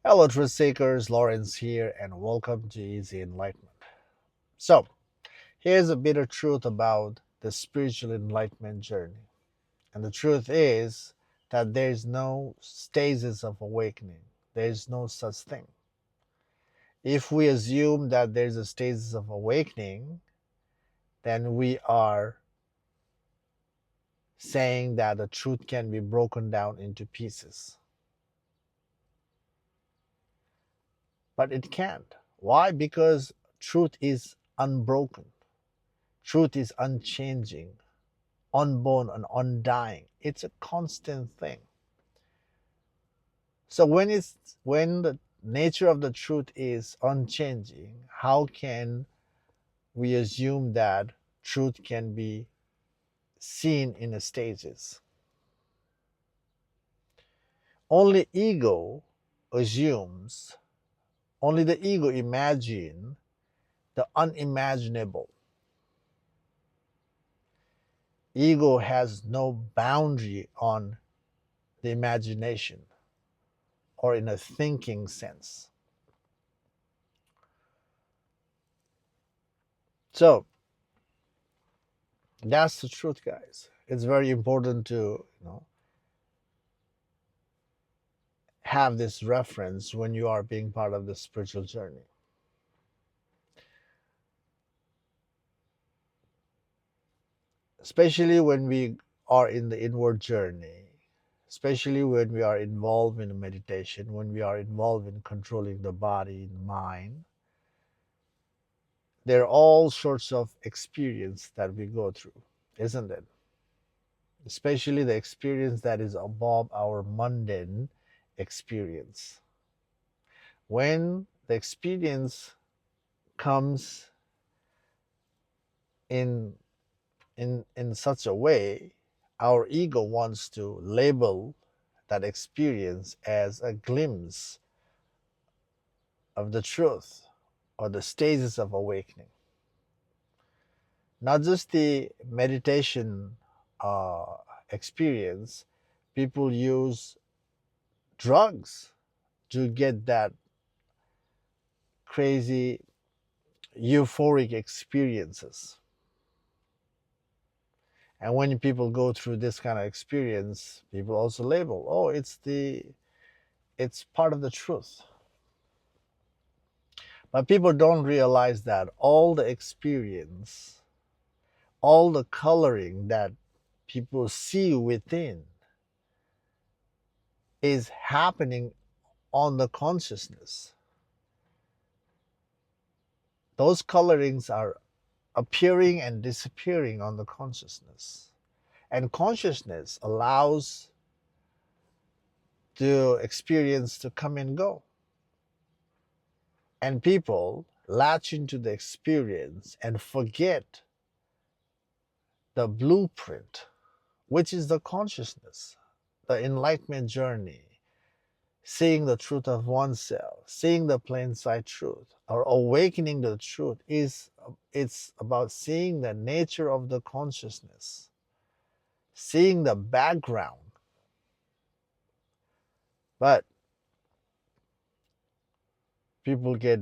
Hello, truth seekers. Lawrence here, and welcome to Easy Enlightenment. So, here's a bit of truth about the spiritual enlightenment journey. And the truth is that there's no stages of awakening, there's no such thing. If we assume that there's a stages of awakening, then we are saying that the truth can be broken down into pieces. But it can't. Why? Because truth is unbroken. Truth is unchanging, unborn, and undying. It's a constant thing. So when the nature of the truth is unchanging, how can we assume that truth can be seen in the stages? Only ego assumes, only the ego imagine the unimaginable. Ego has no boundary on the imagination or in a thinking sense. So that's the truth, guys. It's very important to have this reference when you are being part of the spiritual journey. Especially when we are in the inward journey, especially when we are involved in meditation, when we are involved in controlling the body and mind, there are all sorts of experience that we go through, isn't it? Especially the experience that is above our mundane experience. When the experience comes in in such a way, our ego wants to label that experience as a glimpse of the truth or the stages of awakening. Not just the meditation uh, experience, people use drugs to get that crazy euphoric experiences. And when people go through this kind of experience, people also label, oh, it's part of the truth. But people don't realize that all the experience, all the coloring that people see within is happening on the consciousness. Those colorings are appearing and disappearing on the consciousness. And consciousness allows the experience to come and go. And people latch into the experience and forget the blueprint, which is the consciousness, the enlightenment journey, seeing the truth of oneself, seeing the plain sight truth, or awakening to the truth it's about seeing the nature of the consciousness, seeing the background. But people get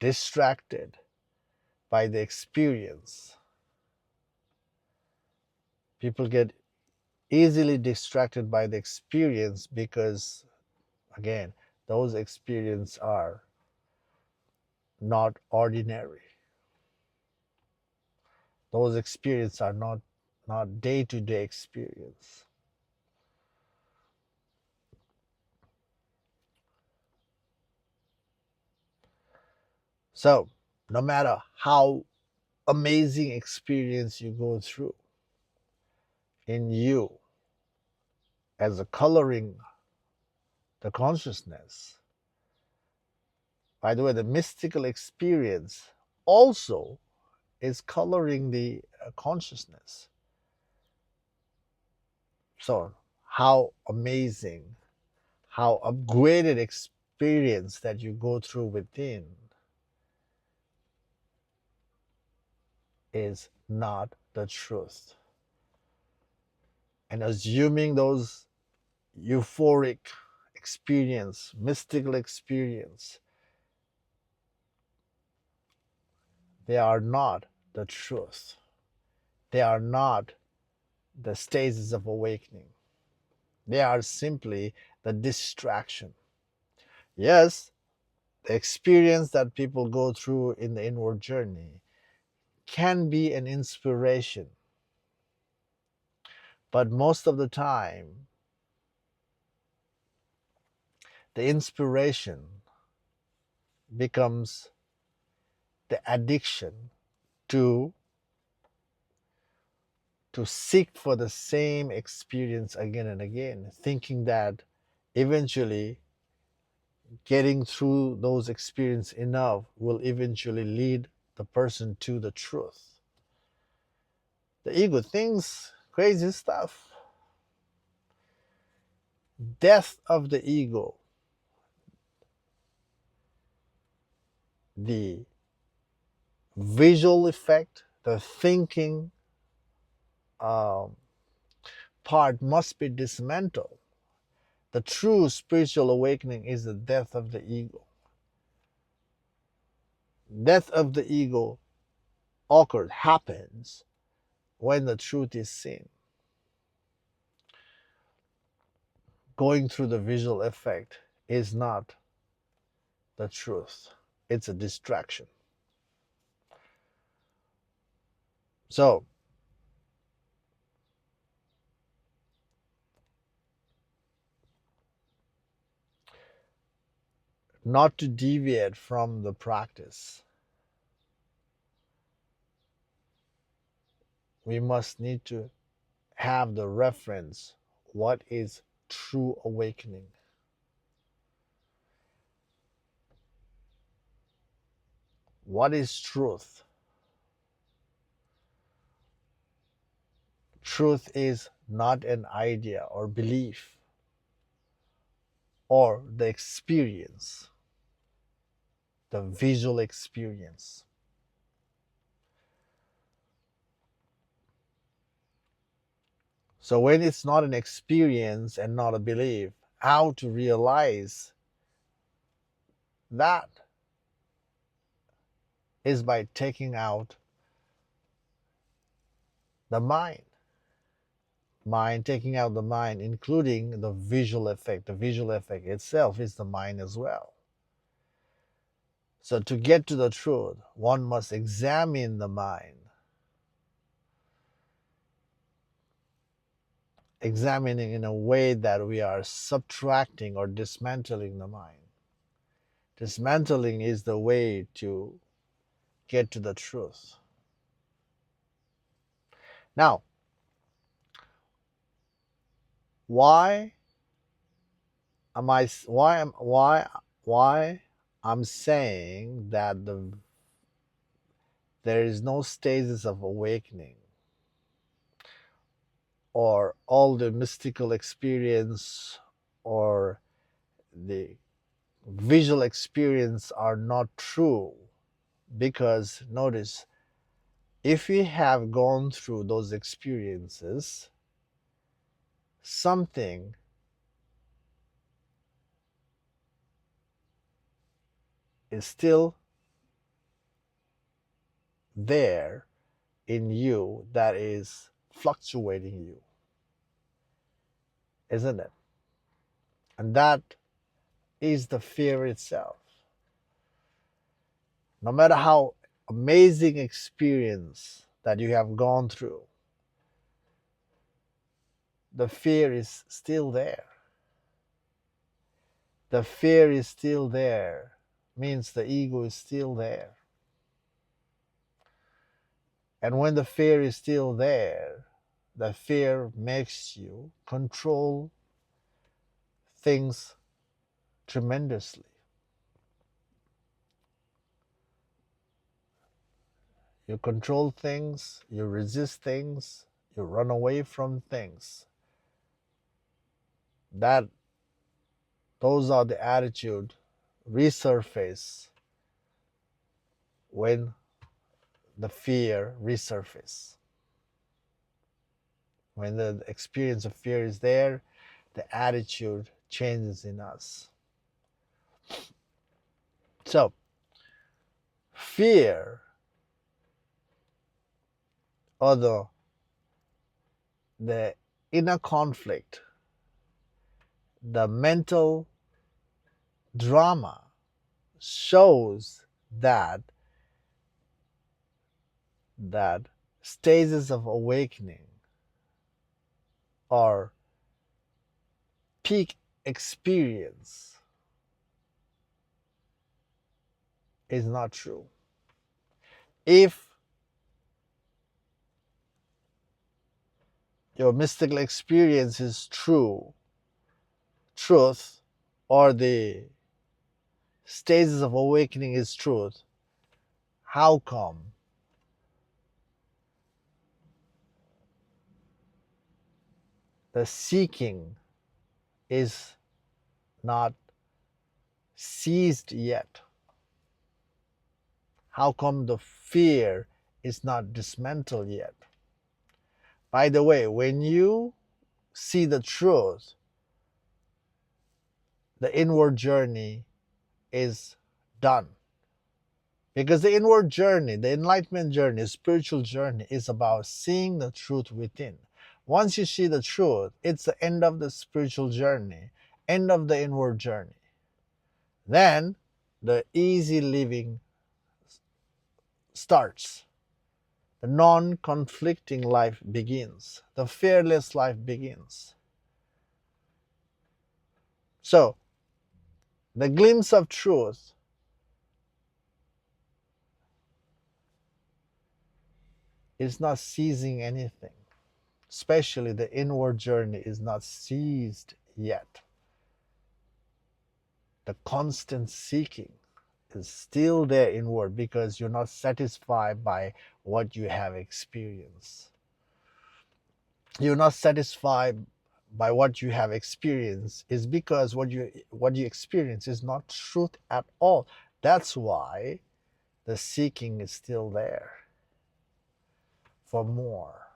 distracted by the experience. People get easily distracted by the experience because, again, those experiences are not ordinary. Those experiences are not day-to-day experience. So no matter how amazing experience you go through in you as a coloring the consciousness, by the way, the mystical experience also is coloring the consciousness. So how amazing, how upgraded experience that you go through within is not the truth. And assuming those euphoric experience, mystical experience, they are not the truth. They are not the stages of awakening. They are simply the distraction. Yes, the experience that people go through in the inward journey can be an inspiration, but most of the time, the inspiration becomes the addiction to seek for the same experience again and again, thinking that eventually getting through those experiences enough will eventually lead the person to the truth. The ego thinks crazy stuff. Death of the ego, the visual effect, the thinking um, part must be dismantled. The true spiritual awakening is the death of the ego. Death of the ego happens when the truth is seen. Going through the visual effect is not the truth. It's a distraction. So, not to deviate from the practice, we must need to have the reference. What is true awakening? What is truth? Truth is not an idea or belief or the experience, the visual experience. So when it's not an experience and not a belief, how to realize that is by taking out the mind. Taking out the mind, including the visual effect. The visual effect itself is the mind as well. So to get to the truth, one must examine the mind. Examining in a way that we are subtracting or dismantling the mind. Dismantling is the way to get to the truth. Now, why I'm saying that there is no stages of awakening, or all the mystical experience or the visual experience are not true? Because notice, if we have gone through those experiences, something is still there in you that is fluctuating you, isn't it? And that is the fear itself. No matter how amazing experience that you have gone through, the fear is still there. The fear is still there, means the ego is still there. And when the fear is still there, the fear makes you control things tremendously. You control things, you resist things, you run away from things. Those are the attitude resurface when the fear resurface. When the experience of fear is there, the attitude changes in us. So, fear, or the inner conflict, the mental drama, shows that stages of awakening or peak experience is not true. If your mystical experience is truth, or the stages of awakening is truth, how come the seeking is not ceased yet? How come the fear is not dismantled yet? By the way, when you see the truth, the inward journey is done. Because the inward journey, the enlightenment journey, spiritual journey, is about seeing the truth within. Once you see the truth, it's the end of the spiritual journey, end of the inward journey. Then the easy living starts. The non-conflicting life begins. The fearless life begins. So, the glimpse of truth is not seizing anything. Especially the inward journey is not seized yet. The constant seeking is still there inward because you're not satisfied by what you have experienced. You're not satisfied by what you have experienced is because what you experience is not truth at all. That's why the seeking is still there for more,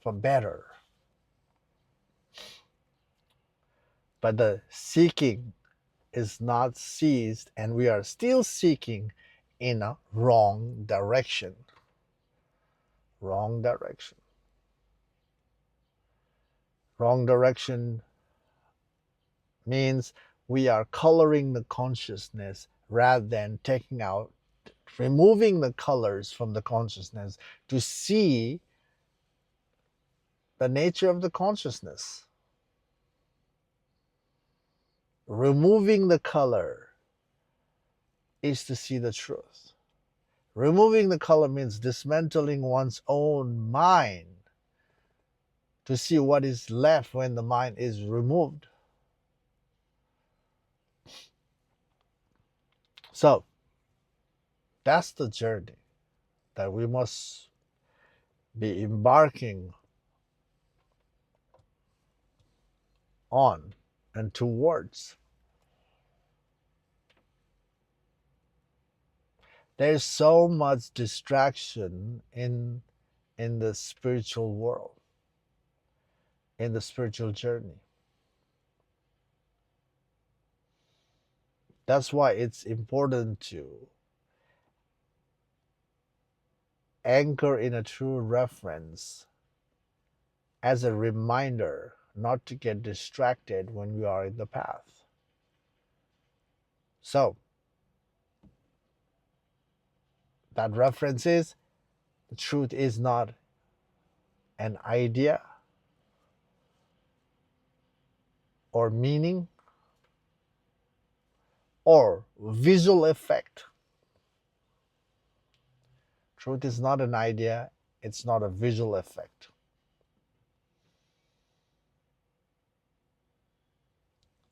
for better. But the seeking is not ceased, and we are still seeking in a wrong direction. Wrong direction. Wrong direction means we are coloring the consciousness rather than removing the colors from the consciousness to see the nature of the consciousness. Removing the color is to see the truth. Removing the color means dismantling one's own mind to see what is left when the mind is removed. So, that's the journey that we must be embarking on and towards. There's so much distraction in the spiritual world, in the spiritual journey. That's why it's important to anchor in a true reference as a reminder not to get distracted when we are in the path. So, that reference is the truth is not an idea or meaning or visual effect. Truth is not an idea, it's not a visual effect.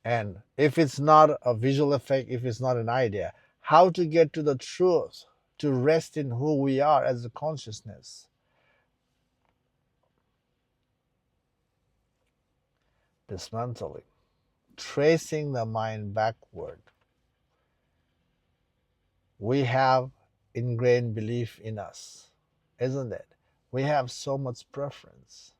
And if it's not a visual effect, if it's not an idea, how to get to the truth, to rest in who we are as a consciousness? Dismantling, tracing the mind backward. We have ingrained belief in us, isn't it? We have so much preference.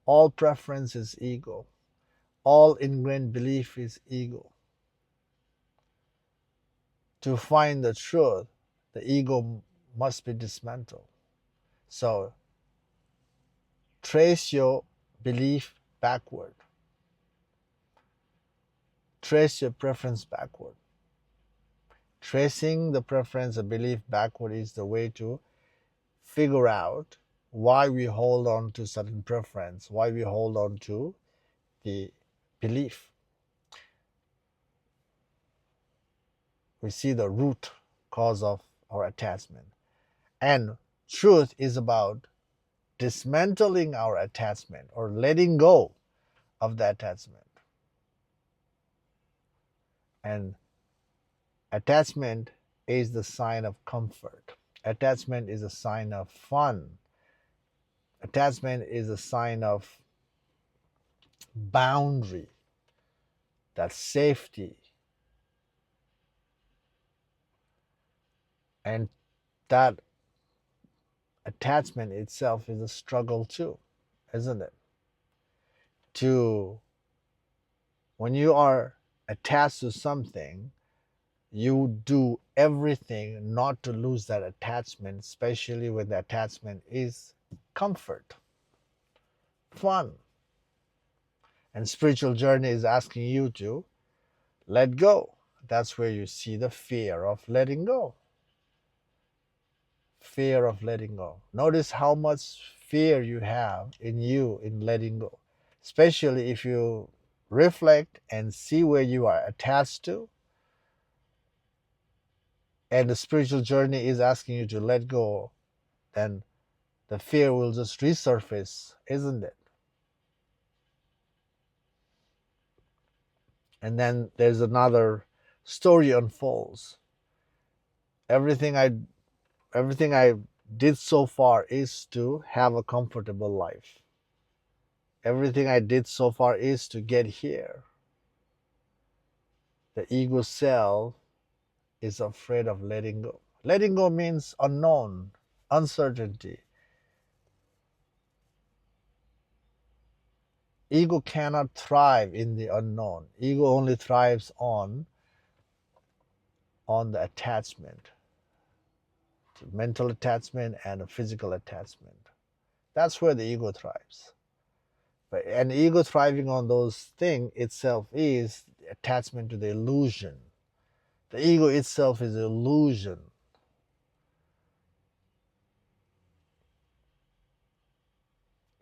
All preference is ego. all ingrained belief is ego. To find the truth, the ego must be dismantled. So trace your belief backward. Trace your preference backward. Tracing the preference or belief backward is the way to figure out why we hold on to certain preference, why we hold on to the belief. We see the root cause of our attachment. And truth is about dismantling our attachment or letting go of the attachment. And attachment is the sign of comfort. Attachment is a sign of fun. Attachment is a sign of boundary, that safety. And that attachment itself is a struggle too, isn't it? To when you are attached to something, you do everything not to lose that attachment, especially when the attachment is comfort, fun. And spiritual journey is asking you to let go. That's where you see the fear of letting go. Fear of letting go. Notice how much fear you have in you in letting go, especially if you reflect and see where you are attached to. And the spiritual journey is asking you to let go, then the fear will just resurface, isn't it? And then there's another story unfolds. Everything I did so far is to have a comfortable life. Everything I did so far is to get here. The ego self is afraid of letting go. Letting go means unknown, uncertainty. Ego cannot thrive in the unknown. Ego only thrives on the attachment, mental attachment and a physical attachment. That's where the ego thrives. But an ego thriving on those things itself is attachment to the illusion. The ego itself is illusion.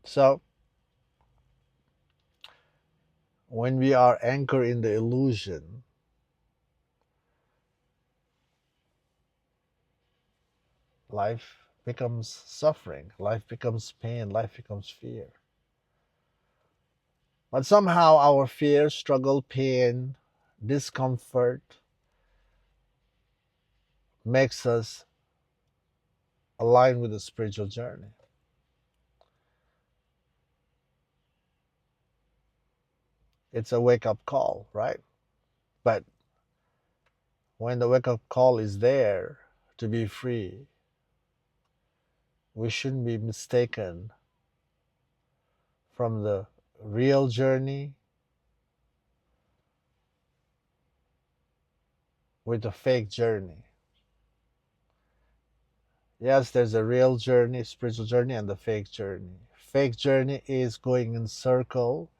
So when we are anchored in the illusion, life becomes suffering, life becomes pain, life becomes fear. But somehow our fear, struggle, pain, discomfort makes us align with the spiritual journey. It's a wake-up call, right? But when the wake-up call is there to be free, we shouldn't be mistaken from the real journey with the fake journey. Yes, there's a real journey, spiritual journey, and the fake journey. Fake journey is going in circle,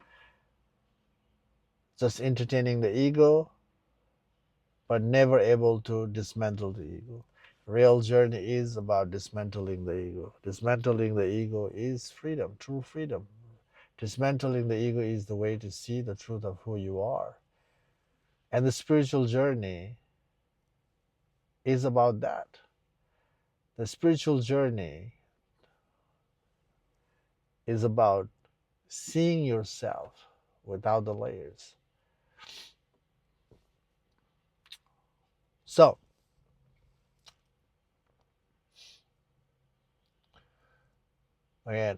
just entertaining the ego, but never able to dismantle the ego. Real journey is about dismantling the ego. Dismantling the ego is freedom, true freedom. Dismantling the ego is the way to see the truth of who you are. And the spiritual journey is about that. The spiritual journey is about seeing yourself without the layers. So, again,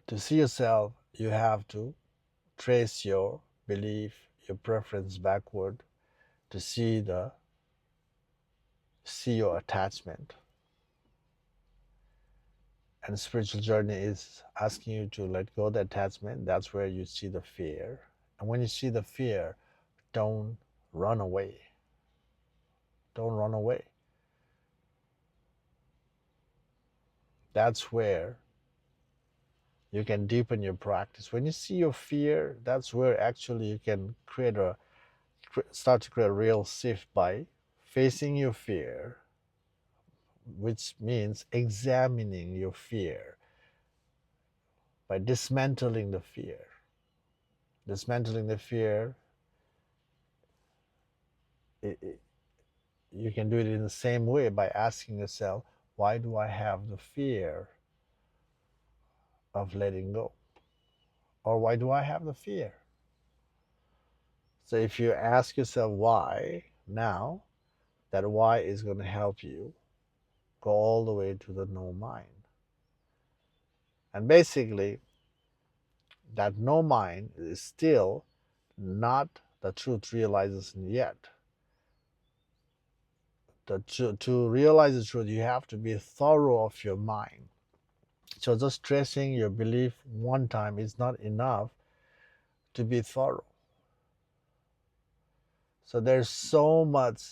to see yourself, you have to trace your belief, your preference backward to see your attachment. And spiritual journey is asking you to let go of the attachment. That's where you see the fear. And when you see the fear, don't run away. Don't run away. That's where you can deepen your practice. When you see your fear, that's where actually you can start to create a real shift by facing your fear, which means examining your fear, by dismantling the fear. Dismantling the fear, it, you can do it in the same way by asking yourself, why do I have the fear of letting go? Or why do I have the fear? So if you ask yourself why, now that why is going to help you go all the way to the no mind. And basically, that no mind is still not the truth realization yet. To realize the truth, you have to be thorough of your mind. So just tracing your belief one time is not enough to be thorough. So there's so much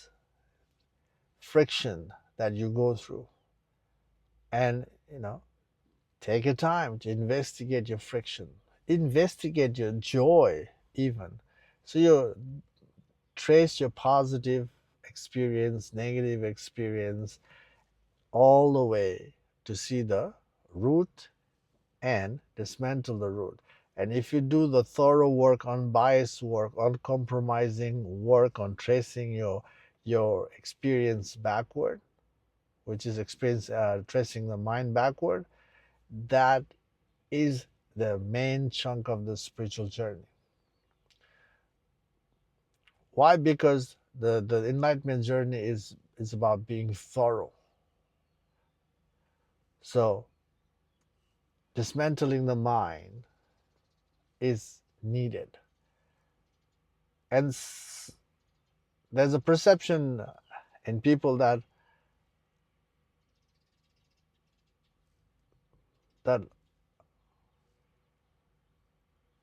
friction that you go through. And, take your time to investigate your friction. Investigate your joy even. So you trace your positive experience, negative experience, all the way to see the root and dismantle the root. And if you do the thorough work, unbiased work, uncompromising work on tracing your experience backward, which is tracing the mind backward, that is the main chunk of the spiritual journey. Why? Because the enlightenment journey is about being thorough. So dismantling the mind is needed. And there's a perception in people that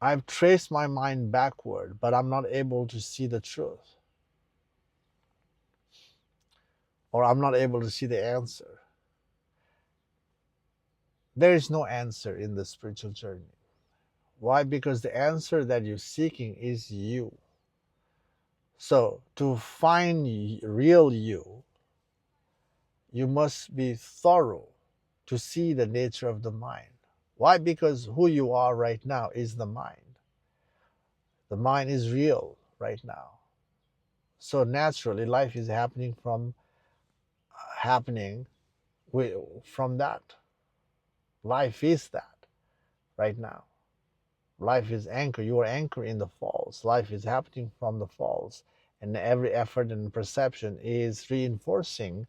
I've traced my mind backward, but I'm not able to see the truth. Or I'm not able to see the answer. There is no answer in the spiritual journey. Why? Because the answer that you're seeking is you. So to find real you, you must be thorough to see the nature of the mind. Why? Because who you are right now is the mind. The mind is real right now. So naturally, life is happening from that. Life is that right now. Life is anchor. You are anchored in the falls. Life is happening from the falls. And every effort and perception is reinforcing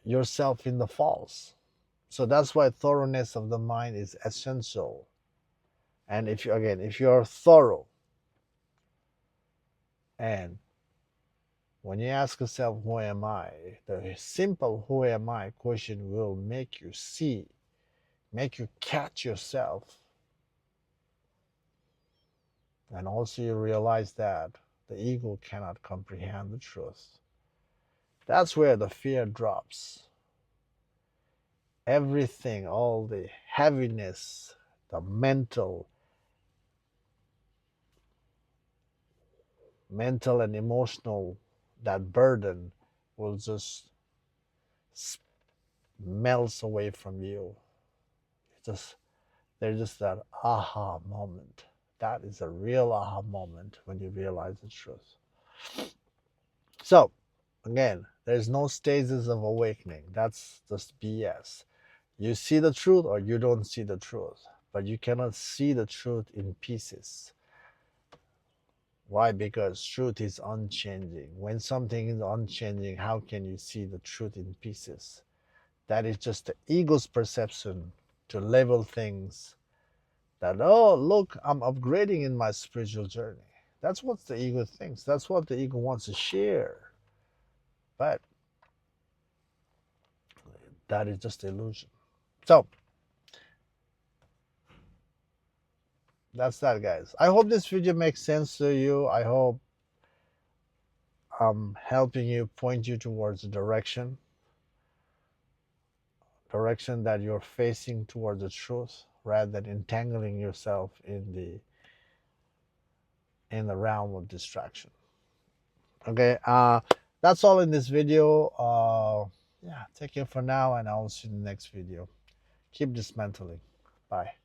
yourself in the falls. So that's why thoroughness of the mind is essential. And if you're thorough, and when you ask yourself, who am I? The simple who am I question will make you see, make you catch yourself. And also you realize that the ego cannot comprehend the truth. That's where the fear drops. Everything, all the heaviness, the mental and emotional, that burden will just melts away from you. There's just that aha moment. That is a real aha moment when you realize the truth. So again, there's no stages of awakening. That's just BS. You see the truth or you don't see the truth, but you cannot see the truth in pieces. Why? Because truth is unchanging. When something is unchanging, how can you see the truth in pieces? That is just the ego's perception to label things that, oh, look, I'm upgrading in my spiritual journey. That's what the ego thinks. That's what the ego wants to share. But That is just illusion. So that's that, guys. I hope this video makes sense to you. I hope I'm helping you, point you towards the direction that you're facing towards the truth, rather than entangling yourself in the realm of distraction. Okay, that's all in this video. Yeah, take care for now, and I will see you in the next video. Keep dismantling. Bye.